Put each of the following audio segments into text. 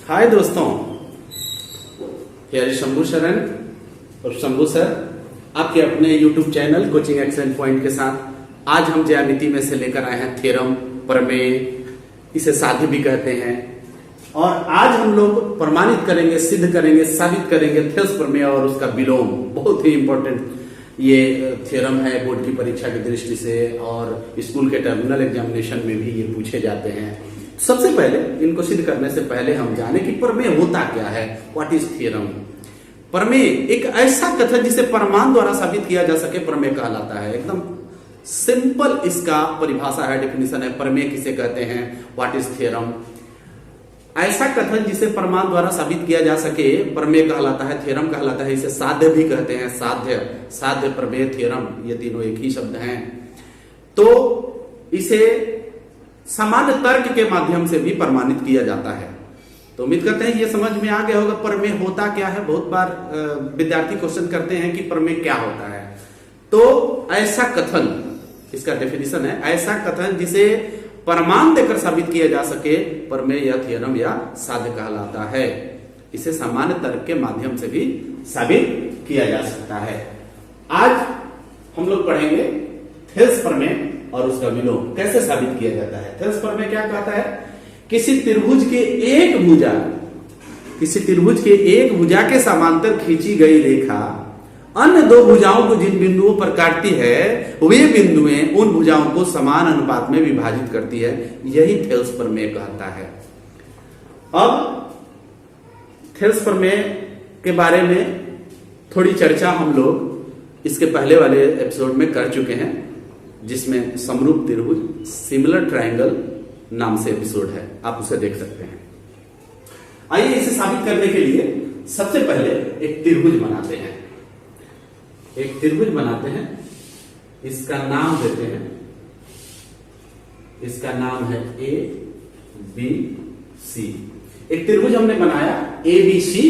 हाय दोस्तों, शंभू शरण और शंभू सर आपके अपने YouTube channel coaching action point के साथ आज हम ज्यामिति में से लेकर आए हैं थ्योरम, प्रमेय, इसे साध्य भी कहते हैं। और आज हम लोग प्रमाणित करेंगे, सिद्ध करेंगे, साबित करेंगे थेल्स प्रमेय और उसका विलोम। बहुत ही इंपॉर्टेंट ये थ्योरम है बोर्ड की परीक्षा की दृष्टि से और स्कूल के टर्मिनल एग्जामिनेशन में भी ये पूछे जाते हैं। सबसे पहले इनको सिद्ध करने से पहले हम जाने कि प्रमेय होता क्या है। What is theorem? प्रमेय एक ऐसा कथन जिसे प्रमाण द्वारा साबित किया जा सके प्रमेय कहलाता है। एकदम सिंपल इसका परिभाषा है, डेफिनेशन है। प्रमेय किसे कहते हैं? What is theorem? ऐसा कथन जिसे प्रमाण द्वारा साबित किया जा सके प्रमेय कहलाता है, थ्योरम कहलाता है। इसे साध्य भी कहते हैं। साध्य, प्रमेय, थ्योरम ये तीनों एक ही शब्द हैं। तो इसे सामान्य तर्क के माध्यम से भी प्रमाणित किया जाता है। तो उम्मीद करते हैं ये समझ में आ गया होगा प्रमेय होता क्या है। बहुत बार विद्यार्थी क्वेश्चन करते हैं कि प्रमेय क्या होता है। तो ऐसा कथन, इसका डेफिनेशन है, ऐसा कथन जिसे प्रमाण देकर साबित किया जा सके प्रमेय या थ्योरम या साध्य कहलाता है। इसे सामान्य तर्क के माध्यम से भी साबित किया जा सकता है। आज हम लोग पढ़ेंगे थेल्स प्रमेय और उसका विलोम कैसे साबित किया जाता है। थेल्स प्रमेय क्या कहता है? किसी त्रिभुज के एक भुजा के समांतर खींची गई रेखा अन्य दो भुजाओं को जिन बिंदुओं पर काटती है वे बिंदुएं उन भुजाओं को समान अनुपात में विभाजित करती है। यही थेल्स प्रमेय कहता है। अब थेल्स प्रमेय के बारे में थोड़ी चर्चा हम लोग इसके पहले वाले एपिसोड में कर चुके हैं, जिसमें समरूप त्रिभुज, सिमिलर ट्रायंगल नाम से एपिसोड है, आप उसे देख सकते हैं। आइए इसे साबित करने के लिए सबसे पहले एक त्रिभुज बनाते हैं। इसका नाम देते हैं, इसका नाम है ए बी सी। एक त्रिभुज हमने बनाया ए बी सी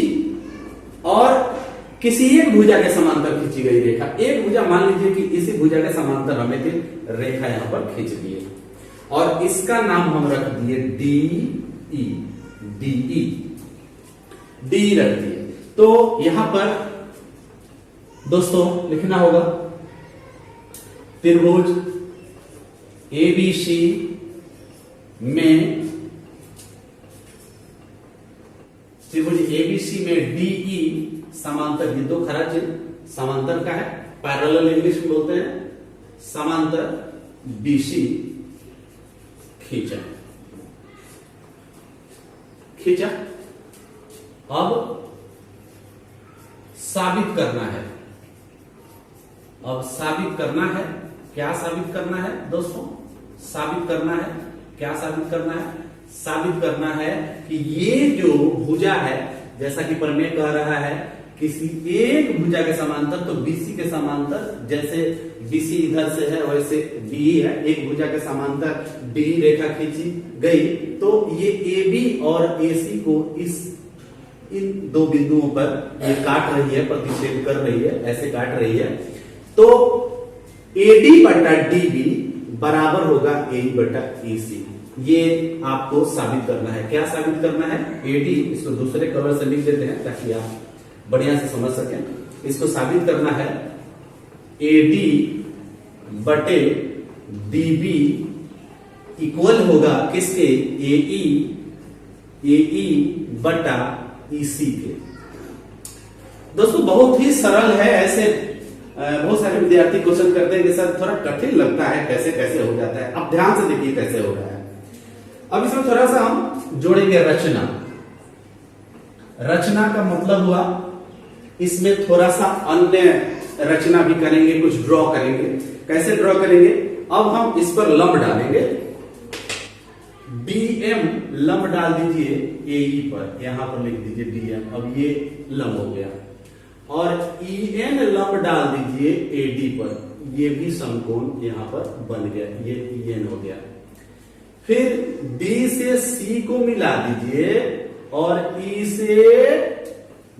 और किसी एक भुजा के समांतर खींची गई रेखा। एक भुजा, मान लीजिए कि इसी भुजा के समांतर हमें रेखा यहां पर खींच दिए और इसका नाम हम रख दिए डी रख दिए। तो यहां पर दोस्तों लिखना होगा त्रिभुज एबीसी में डीई समांतर, ये दो खरा चिन्ह समांतर का है, पैरेलल इंग्लिश में बोलते हैं, समांतर बीसी खींचा। अब साबित करना है। क्या साबित करना है दोस्तों? साबित करना है कि ये जो भुजा है, जैसा कि प्रमेय कह रहा है, किसी एक भुजा के समांतर, तो बीसी के समांतर, जैसे बीसी इधर से है वैसे डी है, एक भुजा के समांतर डी रेखा खींची गई, तो ये ए बी और एसी को इन दो बिंदुओं पर ये काट रही है, प्रतिच्छेद कर रही है, ऐसे काट रही है। तो एडी बटा डीबी बराबर होगा ए बटा ईसी। ये आपको साबित करना है। क्या साबित करना है? एडी, इसको दूसरे कलर से लिख देते हैं ताकि आप बढ़िया से समझ सकें। इसको साबित करना है एडी बटे डीबी इक्वल होगा किसके? एई बटा ईसी के। दोस्तों बहुत ही सरल है। ऐसे बहुत सारे विद्यार्थी क्वेश्चन करते हैं कि सर थोड़ा कठिन लगता है, कैसे कैसे हो जाता है। अब ध्यान से देखिए कैसे हो रहा है। अब इसमें थोड़ा सा हम जोड़ेंगे रचना का मतलब हुआ इसमें थोड़ा सा अन्य रचना भी करेंगे, कुछ ड्रॉ करेंगे। कैसे ड्रॉ करेंगे? अब हम इस पर लंब डालेंगे। डीएम लंब डाल दीजिए एई पर, यहां पर लिख दीजिए डीएम। अब ये लंब हो गया और ईएन लंब डाल दीजिए एडी पर, ये भी समकोण यहां पर बन गया, ये ईएन हो गया। फिर डी से सी को मिला दीजिए और ई से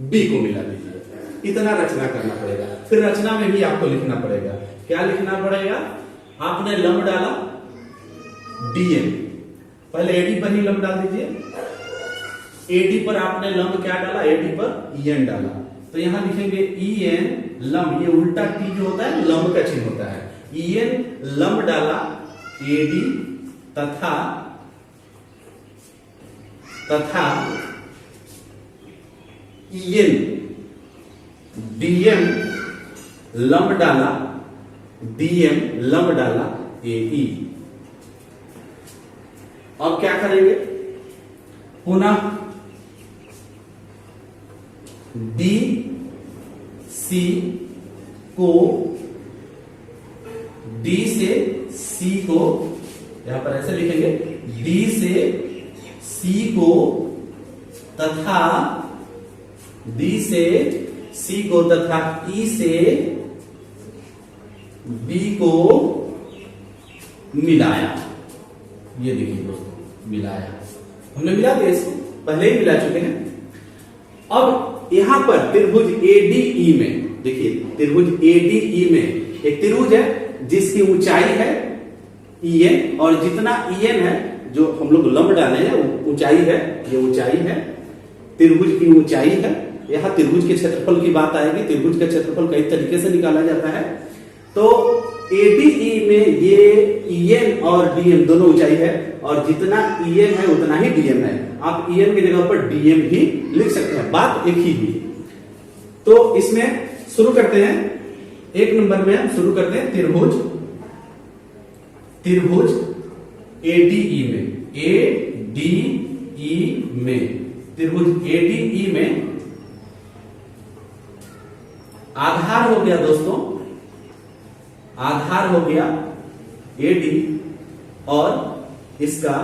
बी को मिला दीजिए। इतना रचना करना पड़ेगा। फिर रचना में भी आपको लिखना पड़ेगा। क्या लिखना पड़ेगा? आपने लंब डाला डीएम, पहले एडी पर ही लंब डाल दीजिए एडी पर आपने लंब क्या डाला, एडी पर ईएन डाला, तो यहां लिखेंगे ईएन लंब, ये उल्टा टी जो होता है लंब का चिन्ह होता है, ईएन लंब डाला एडी तथा ईएन डीएम लंब डाला, डीएम लंब डाला एई। अब क्या करेंगे, पुनः डी सी को, डी से सी को, यहां पर ऐसे लिखेंगे, डी से सी को तथा डी से सी को तथा ई से बी को मिलाया। ये देखिए दोस्तों, मिलाया, हमने मिला दिया इसको, पहले ही मिला चुके हैं। अब यहां पर त्रिभुज एडीई में देखिए, त्रिभुज एडीई में एक त्रिभुज है जिसकी ऊंचाई है ईएन, और जितना ईएन है जो हम लोग लंब डाले हैं ऊंचाई है, ये ऊंचाई है, त्रिभुज की ऊंचाई है। यहां त्रिभुज के क्षेत्रफल की बात आएगी, त्रिभुज का क्षेत्रफल कई तरीके से निकाला जाता है। तो एडीई में ये ईएन और डीएम दोनों ऊंचाई है, और जितना ईएन है उतना ही डीएम है। आप ईएन की जगह पर डीएम भी लिख सकते हैं, बात एक ही हुई। तो इसमें शुरू करते हैं, एक नंबर में हम शुरू करते हैं त्रिभुज एडीई में, एडीई में, त्रिभुज एडीई में आधार हो गया दोस्तों, आधार हो गया एडी, और इसका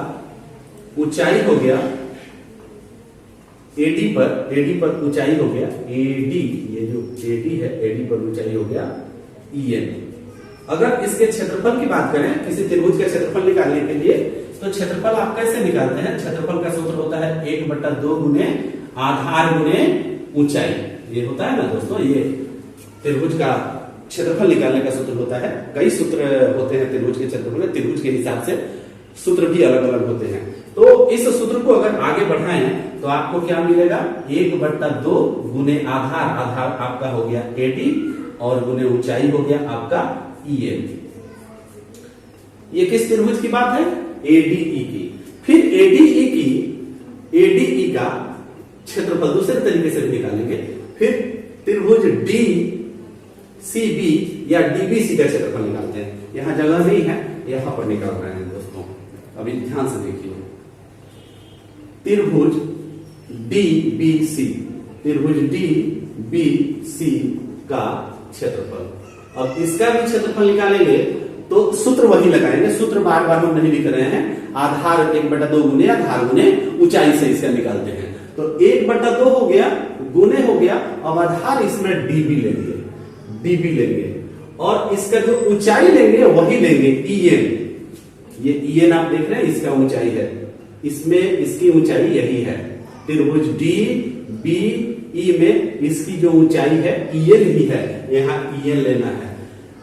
ऊंचाई हो गया एडी पर ऊंचाई हो गया एडी, ये जो एडी है एडी पर ऊंचाई हो गया ईएन। अगर इसके क्षेत्रफल की बात करें, किसी त्रिभुज का क्षेत्रफल निकालने के लिए, तो क्षेत्रफल आप कैसे निकालते हैं, क्षेत्रफल का सूत्र होता है 1/2 गुने आधार गुने ऊंचाई, ये होता है ना दोस्तों। ये त्रिभुज का क्षेत्रफल निकालने का सूत्र होता है। कई सूत्र होते हैं त्रिभुज के क्षेत्रफल, त्रिभुज के हिसाब से सूत्र भी अलग अलग होते हैं। तो इस सूत्र को अगर आगे बढ़ाएं तो आपको क्या मिलेगा, 1/2 गुने आधार, आधार आपका हो गया एडी, और गुने ऊंचाई हो गया आपका ईएन। ये किस त्रिभुज की बात है, एडीई की। फिर एडीई का क्षेत्रफल दूसरे तरीके से भी निकालेंगे। फिर त्रिभुज डी सी बी या डीबीसी का क्षेत्रफल निकालते हैं। यहां जगह नहीं है, यहां पर निकाल रहे हैं दोस्तों, अभी ध्यान से देखिए। त्रिभुज डीबीसी, त्रिभुज डीबीसी का क्षेत्रफल, अब इसका भी क्षेत्रफल निकालेंगे तो सूत्र वही लगाएंगे, सूत्र बार बार हम नहीं लिख रहे हैं। आधार 1/2 गुने आधार गुने ऊंचाई से इसका निकालते हैं। तो 1/2 हो गया, गुने हो गया, अब आधार इसमें डीबी लेंगे, और इसका जो ऊंचाई लेंगे वही लेंगे ईएन। ये ईएन आप देख रहे हैं, इसका ऊंचाई है, इसमें इसकी ऊंचाई यही है। त्रिभुज डी बी ई में इसकी जो ऊंचाई है ईएन ही है, यहां ईएन लेना है।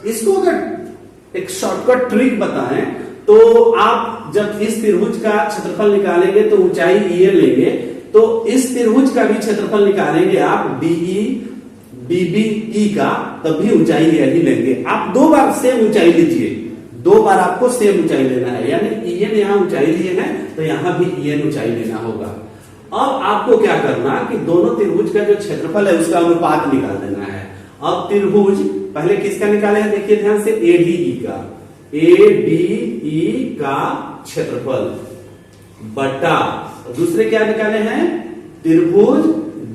इसको अगर एक शॉर्टकट ट्रिक बताएं तो आप जब इस त्रिभुज का क्षेत्रफल निकालेंगे तो ऊंचाई ईएन लेंगे, तो इस त्रिभुज का भी क्षेत्रफल निकालेंगे आप डीई डीबीई का, तभी ऊंचाई यही लेंगे। आप 2 बार सेम ऊंचाई लीजिए, 2 बार आपको सेम ऊंचाई लेना है, यानी ईएन यहां ऊंचाई लिए है तो यहां भी ईएन ऊंचाई लेना होगा। अब आपको क्या करना कि दोनों त्रिभुज का जो क्षेत्रफल है उसका अनुपात निकाल देना है। अब त्रिभुज पहले किसका निकाले हैं, देखिए ध्यान से, एडीई का, एडीई का क्षेत्रफल बटा दूसरे क्या निकाले हैं, त्रिभुज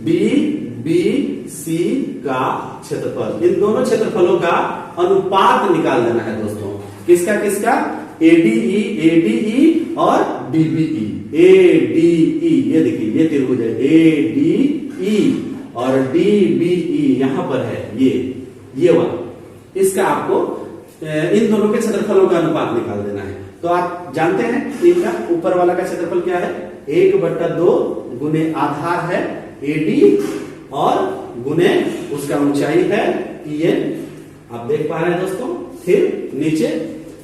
डीबीसी का क्षेत्रफल। इन दोनों क्षेत्रफलों का अनुपात निकाल देना है दोस्तों। किसका किसका, एडीई और डीबीई। एडीई ये देखिए, ये त्रिभुज है एडीई, और डीबीई यहां पर है ये वाला। इसका आपको इन दोनों के क्षेत्रफलों का अनुपात निकाल देना है। तो आप जानते हैं इनका ऊपर वाला का क्षेत्रफल क्या है, 1/2 गुने आधार है एडी, और गुने उसका ऊंचाई है ईएन। आप देख पा रहे हैं दोस्तों। फिर नीचे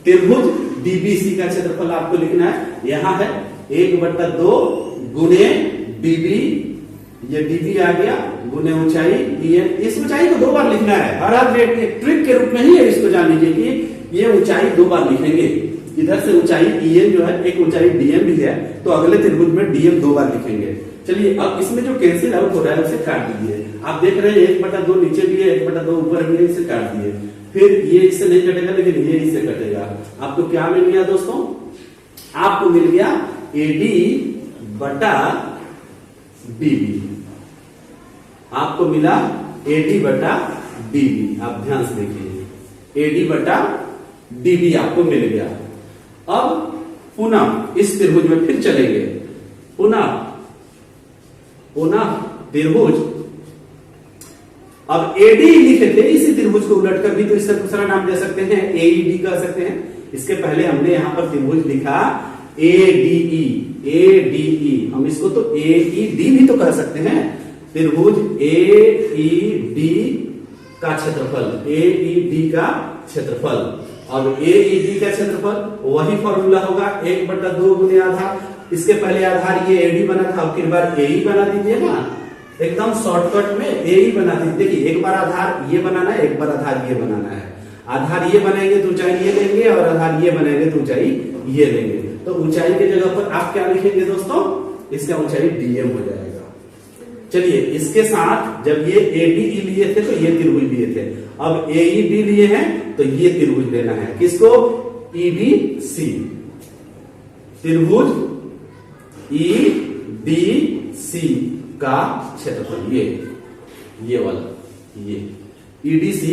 त्रिभुज डीबीसी का क्षेत्रफल आपको लिखना है, यहां है 1/2 गुने डीबी, ये डीबी आ गया गुने ऊंचाई EN। इस ऊंचाई को 2 बार लिखना है, हर ट्रिक के रूप में ही है, इसको जान लीजिए कि ये ऊंचाई 2 बार लिखेंगे। इधर से ऊंचाई EN जो है, एक ऊंचाई DM भी है, तो अगले त्रिभुज में DM 2 बार लिखेंगे। चलिए अब इसमें जो कैंसिल आउट हो रहा है उसे काट दीजिए। आप देख रहे हैं 1/2 नीचे भी है, 1/2 ऊपर भी है, इसे काट दिए। फिर ये इससे नहीं कटेगा, लेकिन ये इससे कटेगा। आपको क्या मिल गया दोस्तों? आपको मिल गया AD बटा DB। आपको मिला AD बटा DB। आप ध्यान से देखिए, AD बटा DB आपको मिल गया। अब पुनः इस त्रिभुज में फिर चलेंगे, पुनः त्रिभुज। अब AD लिखे थे, इसी त्रिभुज को उलट कर भी तो इसका दूसरा नाम दे सकते हैं, AED कह सकते हैं। इसके पहले हमने यहां पर त्रिभुज लिखा ADE, हम इसको तो AED भी तो कह सकते हैं। त्रिभुज AED का क्षेत्रफल, AED का क्षेत्रफल। और AED का क्षेत्रफल वही फॉर्मूला होगा 1/2 गुने आधार। इसके पहले आधार ये AD बना था, अब फिर बार AE बना दीजिए ना, एकदम शॉर्टकट में AE बना दीजिए। देखिए एक बार आधार ये बनाना है, एक बार आधार ये बनाना है। आधार ये बनाएंगे तो ऊंचाई ये लेंगे, और आधार ये बनाएंगे तो ऊंचाई ये लेंगे। तो ऊंचाई के जगह पर आप क्या लिखेंगे दोस्तों? इसका ऊंचाई DM हो जाएगा। चलिए इसके साथ जब ये ADE लिए थे तो ये त्रिभुज लिए थे, अब AED लिए हैं तो ये त्रिभुज लेना है। किसको? EDC, त्रिभुज EDC का क्षेत्रफल, ये वाला, ये EDC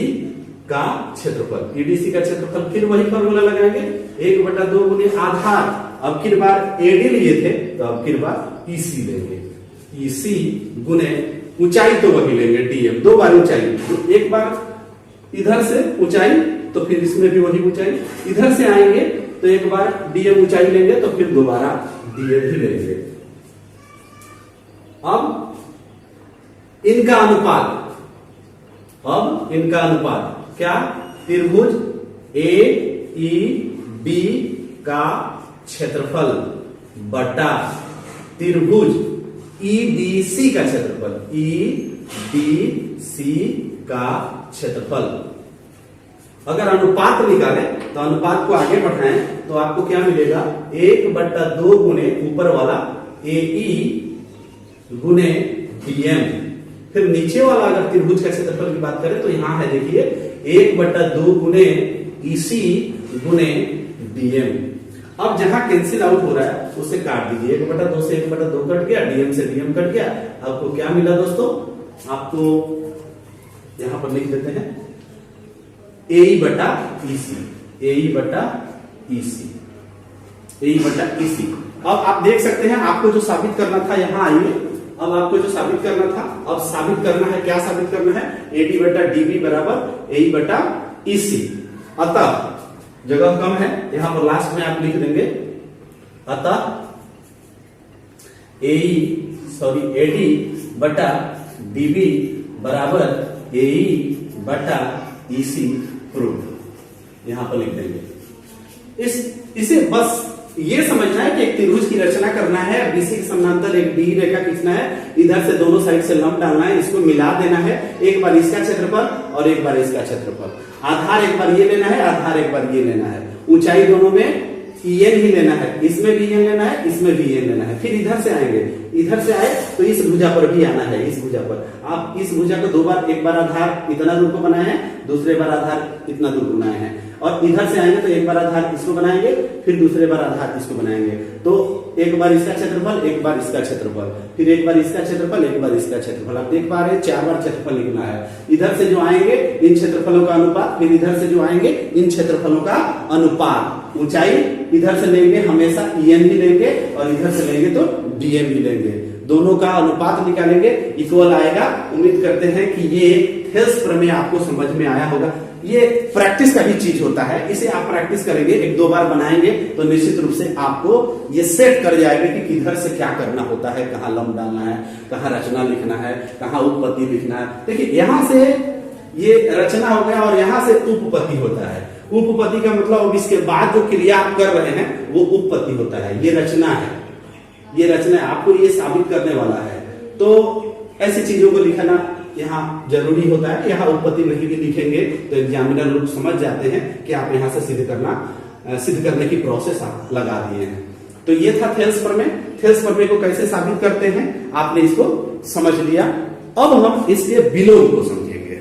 का क्षेत्रफल। EDC का क्षेत्रफल फिर वही फॉर्मूला लगाएंगे 1/2 गुने आधार। अब फिर बार AD लिए थे तो अब फिर बार EC लेंगे, EC गुने ऊंचाई तो वही लेंगे DM, 2 बार ऊंचाई। एक बार इधर से ऊंचाई तो फिर इसमें भी वही ऊंचाई। इधर से आएंगे तो एक बार DM ऊंचाई लेंगे तो फिर दोबारा DM ही लेंगे। अब इनका अनुपात क्या? त्रिभुज AED का क्षेत्रफल बटा त्रिभुज EDC का क्षेत्रफल, EDC का क्षेत्रफल। अगर अनुपात निकाले तो अनुपात को आगे बढ़ाएं तो आपको क्या मिलेगा? 1/2 गुने ऊपर वाला AE गुने DM। फिर नीचे वाला अगर त्रिभुज का क्षेत्रफल की बात करें तो यहां है, देखिए 1/2 गुने EC गुने DM। अब जहां कैंसिल आउट हो रहा है उसे काट दीजिए। 1/2 से 1/2 कट गया, DM से DM कट गया। आपको क्या मिला दोस्तों? आपको यहां पर लिख देते हैं AE बटा EC, AE बटा EC। अब आप देख सकते हैं, आपको जो साबित करना था, यहां आइए। अब आपको जो साबित करना था, अब साबित करना है। क्या साबित करना है? AD बटा DB बराबर AE बटा EC। अतः जगह कम है, यहां पर लास्ट में आप लिख देंगे, अतः AD बटा DB बराबर AE बटा EC प्रूफ। यहां पर लिख देंगे। इसे बस ये समझना है कि एक त्रिभुज की रचना करना है, BC के समानांतर एक D रेखा खींचना है, इधर से दोनों साइड से लंब डालना है, इसको मिला देना है। एक बार इसका क्षेत्रफल और एक बार इसका क्षेत्रफल। आधार एक बार ये लेना है, आधार एक बार ये लेना है। ऊंचाई दोनों में EN ही लेना है, इसमें भी EN लेना है, इसमें भी EN लेना है। फिर इधर से आएंगे, इधर से आए तो इस भुजा पर भी आना है। इस भुजा पर आप इस भुजा को 2 बार, एक बार आधार इतना दूर को बनाए हैं, दूसरे बार आधार इतना दूर बनाए हैं। और इधर से आएंगे तो एक बार आधार इसको बनाएंगे, फिर दूसरे बार आधार इसको बनाएंगे। तो एक बार इसका क्षेत्रफल, एक बार इसका क्षेत्रफल, फिर एक बार इसका क्षेत्रफल, एक बार इसका क्षेत्रफल। आप देख पा रहे हैं 4 बार क्षेत्रफल लिखना है। इधर से जो आएंगे इन क्षेत्रफलों का अनुपात, फिर इधर से जो आएंगे इन क्षेत्रफलों का अनुपात। ऊंचाई इधर से लेंगे हमेशा EN ही लेंगे, और इधर से लेंगे तो DM ही लेंगे। दोनों का अनुपात निकालेंगे, इक्वल आएगा। उम्मीद करते हैं कि ये थेल्स प्रमेय आपको समझ में आया होगा। ये प्रैक्टिस का भी चीज होता है, इसे आप प्रैक्टिस करेंगे, 1-2 बार बनाएंगे तो निश्चित रूप से आपको ये सेट कर जाएगा कि किधर से क्या करना होता है, कहाँ लंब डालना है, कहाँ रचना लिखना है, कहाँ उपपत्ति लिखना है। देखिए यहां से ये रचना हो गया और यहां से उपपत्ति होता है। उपपत्ति का मतलब अब इसके बाद जो क्रिया आप कर रहे हैं वो उपपत्ति होता है। ये रचना है, ये रचना है, आपको ये साबित करने वाला है। तो ऐसी चीजों को लिखना यहाँ जरूरी होता है। यहाँ उत्पत्ति नहीं भी लिखेंगे तो एग्जामिनर लोग समझ जाते हैं कि आप यहाँ से सिद्ध करने की प्रोसेस आप लगा दिए हैं। तो ये था थेल्स प्रमेय। थेल्स प्रमेय को कैसे साबित करते हैं आपने इसको समझ लिया। अब हम इसके विलोम को समझेंगे।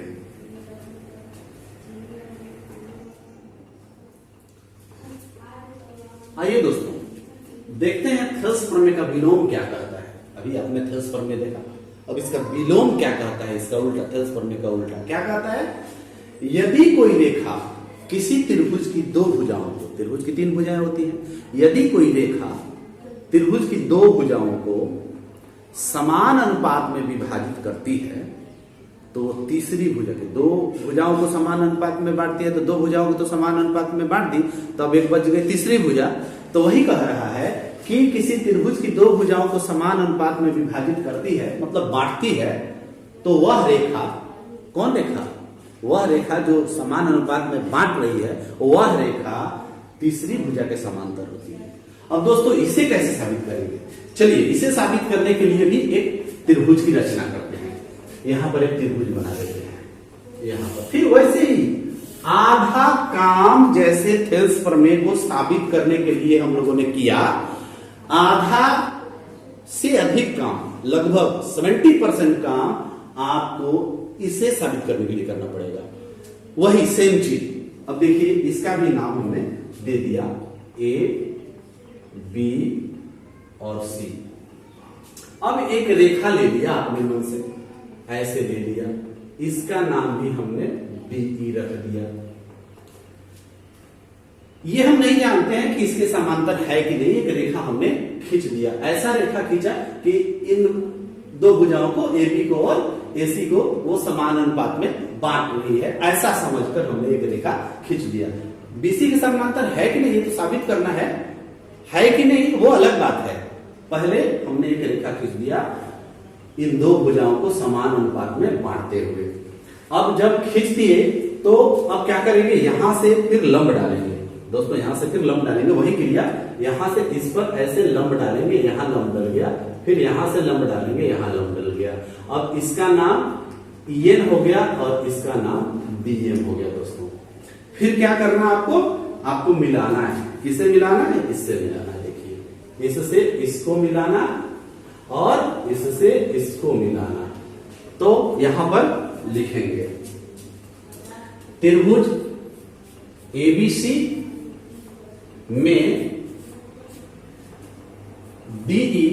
आइए दोस्तों देखते हैं थेल्स प्रमेय का विलोम क्या कहता है। अभी आपने थेल्स प्रमेय देखा, अब इसका विलोम क्या कहता है, इसका उल्टा, थेल्स प्रमेय का उल्टा क्या कहता है। यदि कोई रेखा किसी त्रिभुज की दो भुजाओं को, त्रिभुज की तीन भुजाएं होती हैं, यदि कोई रेखा त्रिभुज की दो भुजाओं को समान अनुपात में विभाजित करती है तो तीसरी भुजा की, दो भुजाओं को समान अनुपात में बांटती है तो दो भुजाओं को तो समान अनुपात में बांट दी, तो अब एक बच गई तीसरी भुजा। तो वही कह रहा है कि किसी त्रिभुज की दो भुजाओं को समान अनुपात में विभाजित करती है, मतलब बांटती है, तो वह रेखा, कौन रेखा, वह रेखा जो समान अनुपात में बांट रही है, वह रेखा तीसरी भुजा के समांतर होती है। अब दोस्तों इसे कैसे साबित करेंगे, चलिए इसे साबित करने के लिए भी एक त्रिभुज की रचना करते हैं। यहां पर एक त्रिभुज बना देते हैं यहां पर। फिर वैसे ही आधा काम जैसे थेल्स प्रमेय को साबित करने के लिए हम लोगों ने किया, आधा से अधिक काम, लगभग 70% काम आपको इसे साबित करने के लिए करना पड़ेगा। वही सेम चीज। अब देखिए इसका भी नाम हमने दे दिया ए, बी और सी। अब एक रेखा ले लिया अपने मन से, ऐसे ले लिया, इसका नाम भी हमने बीई रख दिया। ये हम नहीं जानते हैं कि इसके समांतर है कि नहीं, एक रेखा हमने खींच दिया, ऐसा रेखा खींचा कि इन दो भुजाओं को, ए बी को और ए सी को, वो समान अनुपात में बांट रही है, ऐसा समझकर हमने एक रेखा खींच दिया। बीसी के समांतर है कि नहीं तो साबित करना है कि नहीं वो अलग बात है। पहले हमने एक रेखा खींच दिया इन दो भुजाओं को समान अनुपात में बांटते हुए। अब जब खींच दिए तो अब क्या करेंगे, यहां से फिर लंब डालेंगे दोस्तों, यहां से फिर लंब डालेंगे, वही क्रिया, यहां से इस पर ऐसे लंब डालेंगे, यहां लंब डल गया, फिर यहां से लंब डालेंगे, यहां लंब डल गया। अब इसका नाम ईएन हो गया और इसका नाम बीएम हो गया दोस्तों। फिर क्या करना आपको मिलाना है। किसे मिलाना है, इससे मिलाना है। देखिए इससे इसको मिलाना और इससे इसको मिलाना। तो यहां पर लिखेंगे त्रिभुज एबीसी में डीई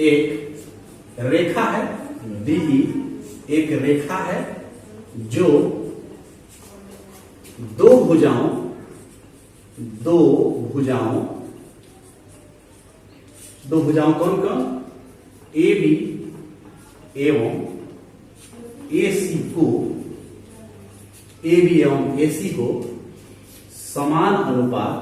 एक रेखा है, डीई एक रेखा है जो दो भुजाओं कौन कौन, ए बी एवं ए सी को, ए बी एवं ए सी को समान अनुपात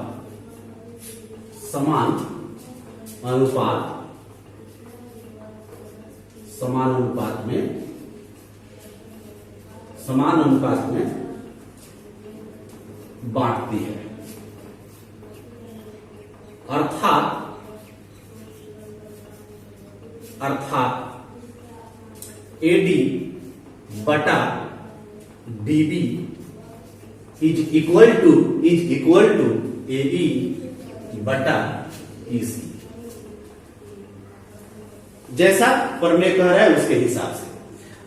में बांटती है। अर्थात एडी बटा डीबी इज इक्वल टू एई बटा ईसी। जैसा प्रमेय कह रहा है उसके हिसाब से।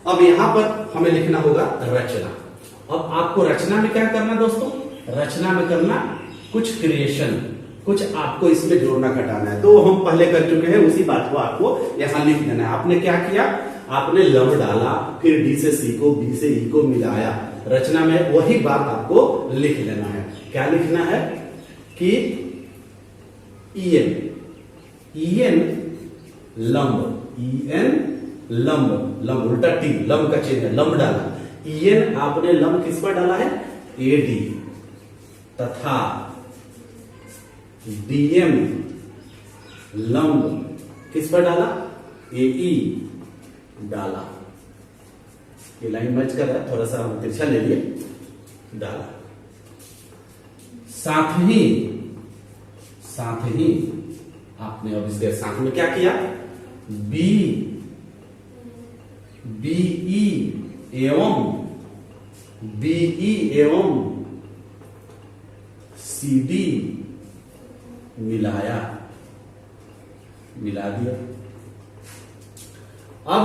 अब यहां पर हमें लिखना होगा रचना। अब आपको रचना में क्या करना दोस्तों, रचना में करना कुछ क्रिएशन, कुछ आपको इसमें जोड़ना घटाना है। तो हम पहले कर चुके हैं, उसी बात को आपको यहां लिख देना है। आपने क्या किया, आपने लंब डाला, फिर डी से सी को, बी से ई को मिलाया। रचना में वही बात आपको लिख लेना है। क्या लिखना है कि ईएन लंब उल्टा टी, लंब का चिन्ह है, लंब डाला। ईएन आपने लंब किस पर डाला है, एडी, तथा डीएम लंब किस पर डाला, एई डाला। ये लाइन मैच कर रहा है, थोड़ा सा हम तिरछा ले लिए, डाला। साथ ही आपने अब इसके साथ में क्या किया, बी बीई एवं सीडी मिला दिया। अब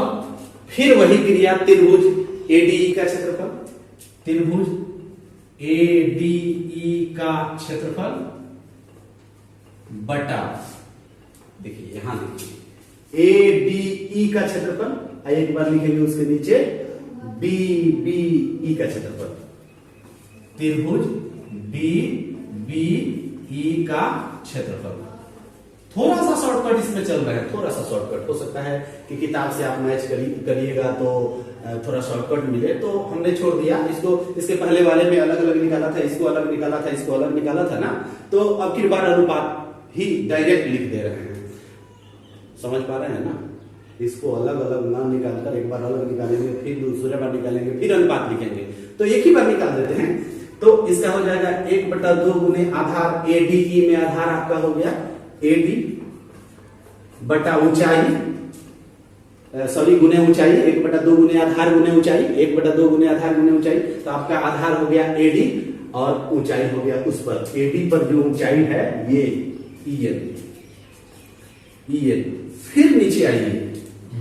फिर वही क्रिया, त्रिभुज एडीई का क्षेत्रफल, त्रिभुज एडीई का क्षेत्रफल बटा, देखिए यहां देखिए एडीई का क्षेत्रफल, एक बार लिखेंगे उसके नीचे बीबीई का क्षेत्रफल, त्रिभुज डीबीई का क्षेत्रफल। थोड़ा सा शॉर्टकट इसमें चल रहा है, थोड़ा सा शॉर्टकट हो सकता है कि किताब से आप मैच करिएगा तो थोड़ा शॉर्टकट मिले, तो हमने छोड़ दिया इसको। इसके पहले वाले में अलग अलग निकाला था, इसको अलग निकाला था, इसको अलग निकाला था ना, तो अब की बार अनुपात ही डायरेक्ट लिख दे रहे हैं। समझ पा रहे हैं ना, इसको अलग अलग ना निकालकर एक बार अलग निकालेंगे, फिर दूसरे बार निकालेंगे, फिर अनुपात लिखेंगे, तो एक ही बार निकाल देते हैं। तो इसका हो जाएगा 1/2 गुने आधार, एडीई में आधार आपका हो गया एडी बटा ऊंचाई, सॉरी गुने ऊंचाई, 1/2 गुने आधार गुने ऊंचाई, 1/2 गुने आधार गुने ऊंचाई, तो आपका आधार हो गया एडी और ऊंचाई हो गया उस पर, एडी पर जो ऊंचाई है ये ईएन। फिर नीचे आइए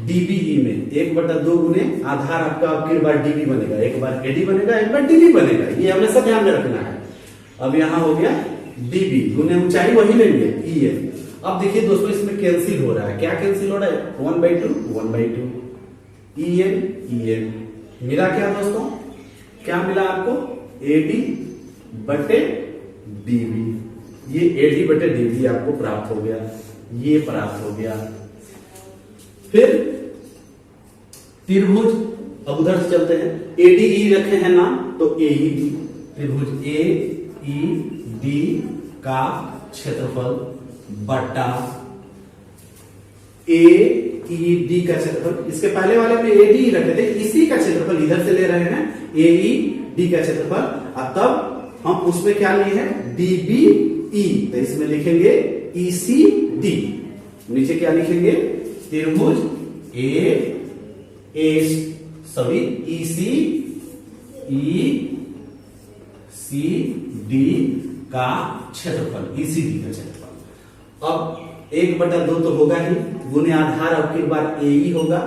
डीबीई में 1/2 गुने आधार आपका अब की बार डीबी बनेगा, एक बार एडी बनेगा, एक बार डीबी बनेगा, ये हमें सब ध्यान में रखना है। अब यहां हो गया डीबी गुने ऊंचाई वही लेंगे ईएन। अब देखिए दोस्तों इसमें कैंसिल हो रहा है, क्या कैंसिल हो रहा है, 1/2 ईएन मिला क्या दोस्तों, क्या मिला आपको, एडी बटे डीबी, ये एडी बटे डीबी आपको प्राप्त हो गया, ये प्राप्त हो गया। फिर त्रिभुज, अब उधर से चलते हैं, एडीई रखे हैं नाम तो एईडी, त्रिभुज एईडी का क्षेत्रफल बटा एईडी का क्षेत्रफल, इसके पहले वाले में एडी रखे थे, इसी का क्षेत्रफल इधर से ले रहे हैं एईडी का क्षेत्रफल, और तब हम उसमें क्या लिए हैं डीबीई, तो इसमें लिखेंगे ईसीडी, नीचे क्या लिखेंगे त्रिभुज ईसीडी का क्षेत्रफल, ईसीडी का क्षेत्रफल। अब 1/2 तो होगा ही, गुने आधार अब की बार एई होगा,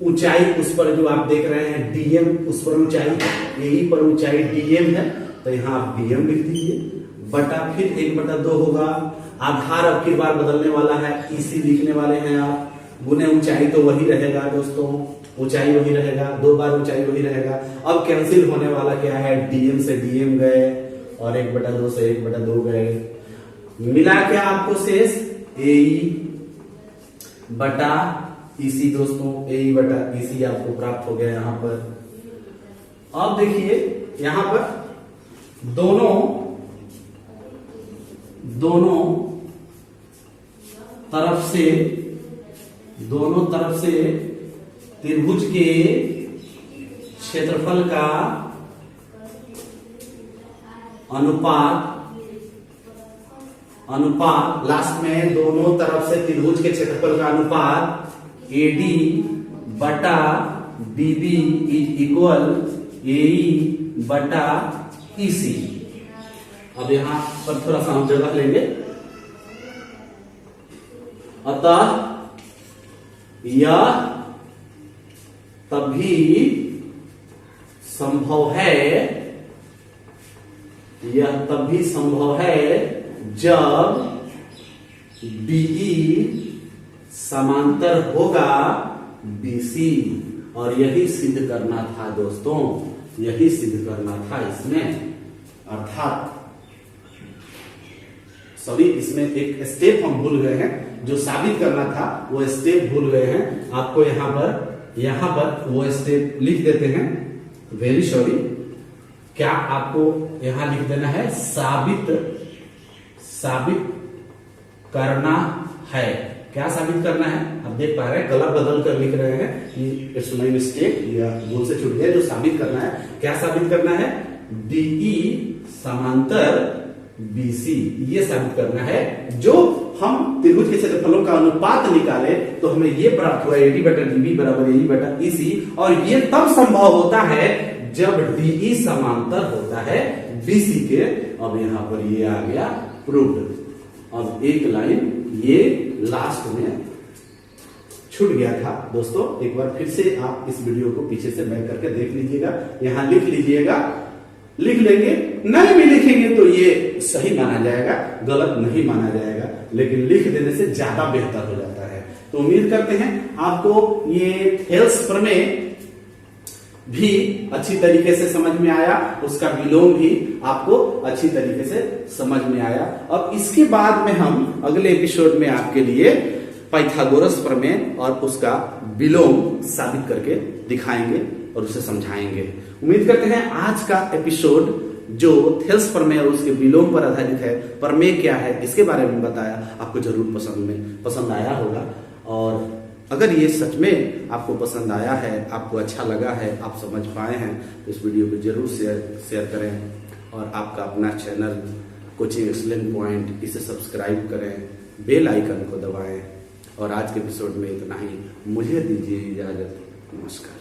ऊंचाई उस पर जो आप देख रहे हैं डीएम, उस पर ऊंचाई, एई पर ऊंचाई डीएम है, तो यहां आप डीएम लिख दीजिए, बटा फिर 1/2 होगा, आधार अब की बार बदलने वाला है, ईसी लिखने वाले हैं आप, गुने ऊंचाई तो वही रहेगा दोस्तों, ऊंचाई वही रहेगा, 2 बार ऊंचाई वही रहेगा। अब कैंसिल होने वाला क्या है, डीएम से डीएम गए और 1/2 से 1/2 गए, मिला क्या आपको शेष एई बटा ईसी दोस्तों, एई बटा ईसी आपको प्राप्त हो गया यहां पर। अब देखिए यहां पर दोनों तरफ से त्रिभुज के क्षेत्रफल का अनुपात लास्ट में दोनों तरफ से त्रिभुज के क्षेत्रफल का अनुपात एडी बटा डीबी इज इक्वल एई बटा ईसी। अब यहां पर थोड़ा सा हम जगह लेंगे, अतः यह तभी संभव है जब बीई समांतर होगा बीसी, और यही सिद्ध करना था दोस्तों, यही सिद्ध करना था इसमें, अर्थात सॉरी इसमें एक स्टेप हम भूल गए हैं, जो साबित करना था वो स्टेप भूल गए हैं। आपको यहां पर वो स्टेप लिख देते हैं, वेरी सॉरी, क्या आपको यहां लिख देना है, साबित करना है। क्या साबित करना है, आप देख पा रहे हैं कलर बदल कर लिख रहे हैं, इट्स माय मिस्टेक, या भूल से छूट गया। जो साबित करना है, क्या साबित करना है, डीई समांतर BC ये साबित करना है। जो हम त्रिभुज के क्षेत्रफलों का अनुपात निकाले तो हमें ये प्राप्त हुआ AD बटा DB बराबर AE बटा EC, और ये तब संभव होता है जब DE समांतर होता है BC के। अब यहां पर ये आ गया प्रूव्ड। अब एक लाइन ये लास्ट में छूट गया था दोस्तों, एक बार फिर से आप इस वीडियो को पीछे से बैक करके देख लीजिएगा, यहां लिख लीजिएगा। लिख लेंगे, नहीं भी लिखेंगे तो ये सही माना जाएगा, गलत नहीं माना जाएगा, लेकिन लिख देने से ज्यादा बेहतर हो जाता है। तो उम्मीद करते हैं आपको ये थेल्स प्रमेय भी अच्छी तरीके से समझ में आया, उसका विलोम भी आपको अच्छी तरीके से समझ में आया। अब इसके बाद में हम अगले एपिसोड में आपके लिए पाइथागोरस प्रमेय और उसका विलोम साबित करके दिखाएंगे और उसे समझाएंगे। उम्मीद करते हैं आज का एपिसोड जो थेल्स प्रमेय और उसके विलोम पर आधारित है, प्रमेय क्या है इसके बारे में बताया, आपको जरूर पसंद आया होगा। और अगर ये सच में आपको पसंद आया है, आपको अच्छा लगा है, आप समझ पाए हैं, तो इस वीडियो को जरूर शेयर करें और आपका अपना चैनल कोचिंग एक्सीलेंट पॉइंट इसे सब्सक्राइब करें, बेल आइकन को दबाएं। और आज के एपिसोड में इतना ही, मुझे दीजिए इजाजत, नमस्कार।